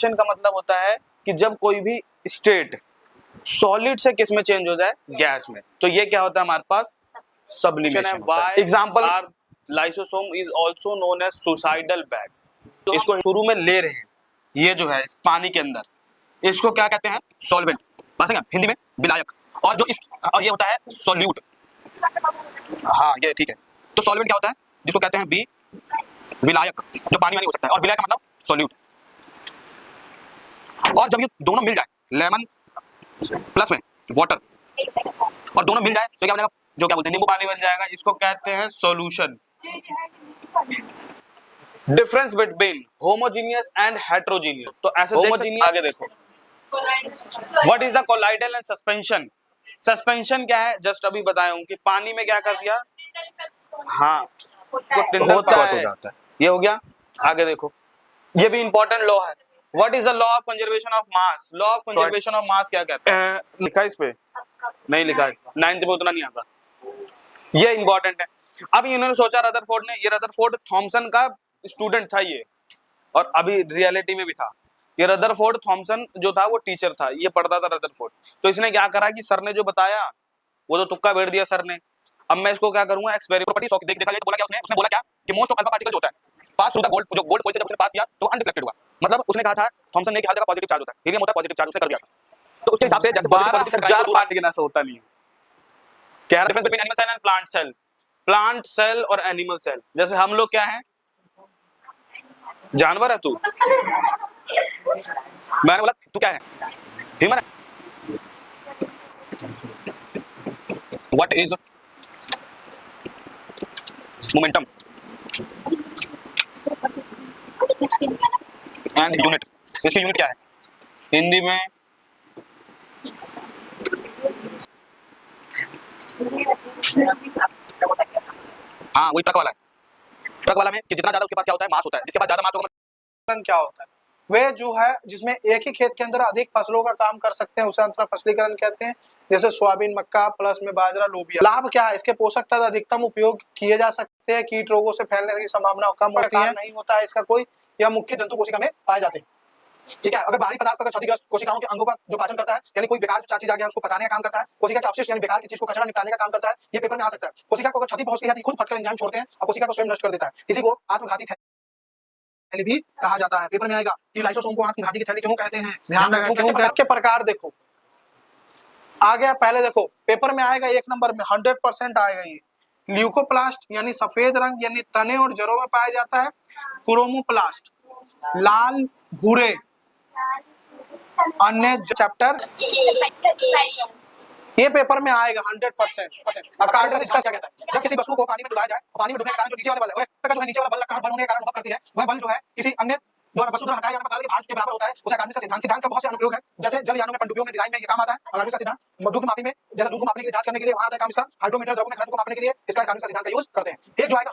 Sublimation का मतलब होता है कि जब कोई भी स्टेट सॉलिड से किस में चेंज हो जाए, गैस में, तो ये क्या होता है हमारे पास, sublimation. Example, lysosome is also known as suicidal bag. तो इसको शुरू में ले रहे हैं, ये जो है इस पानी के अंदर, इसको क्या कहते हैं, सॉल्वेंट, बस हिंदी में विलायक। और जो इस और ये होता है सॉल्यूट। हाँ ये ठीक है। तो सॉल्वेंट क्या होता है, जिसको कहते हैं बी, विलायक, जो पानी में नहीं हो सकता है, और विलायक का मतलब सॉल्यूट। और जब ये दोनों मिल जाए, लेमन प्लस में वाटर, और दोनों मिल जाए तो क्या बनेगा, जो क्या बोलते हैं नींबू पानी बन जाएगा, इसको कहते हैं solution. Difference between homogeneous and heterogeneous. तो ऐसे होमोजेनियस, आगे देखो, what is the colloidal and suspension. Suspension क्या है, जस्ट अभी बताया हूं कि पानी में क्या कर दिया, हाँ होता है, ये हो गया। आगे देखो, ये भी इंपॉर्टेंट लॉ है। What is the law of conservation of mass. Law of conservation of mass क्या कहते हैं, लिखा है इस पे, नहीं लिखा है, 9th में उतना नहीं आता, ये इंपॉर्टेंट है। अब इन्होंने सोचा, रदरफोर्ड ने, ये रदरफोर्ड थॉमसन का स्टूडेंट था ये, और अभी रियलिटी में भी था। ये रदरफोर्ड थॉमसन जो था वो टीचर था, ये पढ़ता था रदरफोर्ड। तो इसने क्या करा कि सर ने जो बताया वो तो तुक्का बैठ दिया सर ने। अब मैं इसको क्या करूंगा, एक्सपेरिमेंट देखा जाए तो बोला क्या उसने बोला क्या कि मोस्ट ऑफ अल्फा पार्टिकल जो होता है पास थ्रू द गोल्ड, जो गोल्ड फॉइल से जब उसने पास किया तो अनरिफ्लेक्टेड हुआ। मतलब उसने कहा था थॉमसन ने कि हर जगह पॉजिटिव चार्ज होता है, हीलियम होता है पॉजिटिव चार्ज, उसने कर दिया था। तो उसके हिसाब से जैसे 12,000 पार्टिकल ऐसा होता नहीं है। क्या difference between animal cell and plant cell. Plant cell और एनिमल सेल, जैसे हम लोग क्या हैं, जानवर है तू, मैंने बोला तू क्या है, ह्यूमन है। What is momentum and unit, इसकी यूनिट क्या है हिंदी में, हाँ वही ट्रक वाला है। ट्रक वाला में कि जितना ज्यादा उसके पास क्या होता है, मास होता है, जिसके पास ज्यादा मास होगा। क्या होता है, वे जो है जिसमें एक ही खेत के अंदर अधिक फसलों का काम कर सकते हैं, उसे अंतर फसलीकरण कहते हैं। जैसे सोयाबीन, मक्का, प्लस में बाजरा, लोबिया। लाभ क्या है, इसके पोषक तत्व अधिकतम उपयोग किए जा सकते हैं, कीट रोगों से फैलने की संभावना कम होती है, नहीं होता है इसका कोई, यह मुख्य जंतु कोशिका में पाए जाते हैं। ठीक है, अगर बाहरी पदार्थ अगर क्षतिग्रस्त कोशिकाओं के अंगों का जो पाचन करता है, यानी कोई बेकार जो चीज आ गया उसको पचाने का काम करता है, कोशिका के अपशिष्ट यानी बेकार की चीज को कचरा निकालने का काम करता है, ये पेपर में आ सकता है। कोशिका को अगर क्षति पहुंचती है तो खुद फटकर एंजाइम छोड़ते हैं और कोशिका को स्वयं नष्ट कर देता है, इसी को आत्मघाती थैली भी कहा जाता है। पेपर में आएगा कि लाइसोसोम को आत्मघाती की थैली क्यों कहते हैं, ध्यान रखें। के प्रकार देखो, आ गया पहले देखो, पेपर में आएगा 1 नंबर में 100% आएगा ये, ल्यूकोप्लास्ट यानी सफेद रंग यानी तने और जड़ों में पाया जाता है। क्रोमोप्लास्ट लाल भूरे, अन्य चैप्टर ये पेपर में आएगा 100%। अब कार्बन इसका क्या कहता है, जब किसी वस्तु को पानी में डुबाया जाए, पानी में डूबने के कारण जो नीचे वाला बल है, जो है नीचे वाला बल का बल होने के कारण अनुभव करती है, वह बल जो है किसी अन्य द्वारा वस्तु द्वारा हटाया जाने पर भार के बराबर होता है, उसे कार्बन का सिद्धांत का बहुत से अनुप्रयोग है। जैसे जल यानों में पनडुब्बियों में डिजाइन में ये काम आता है। कार्बन का सिद्धांत दूध मापी में, जैसे दूध को मापने के लिए, जांच करने के लिए वहां आता है काम इसका। हाइड्रोमीटर द्रव में घनत्व को मापने के लिए इसका कार्बन का सिद्धांत का यूज करते हैं। एक जो आएगा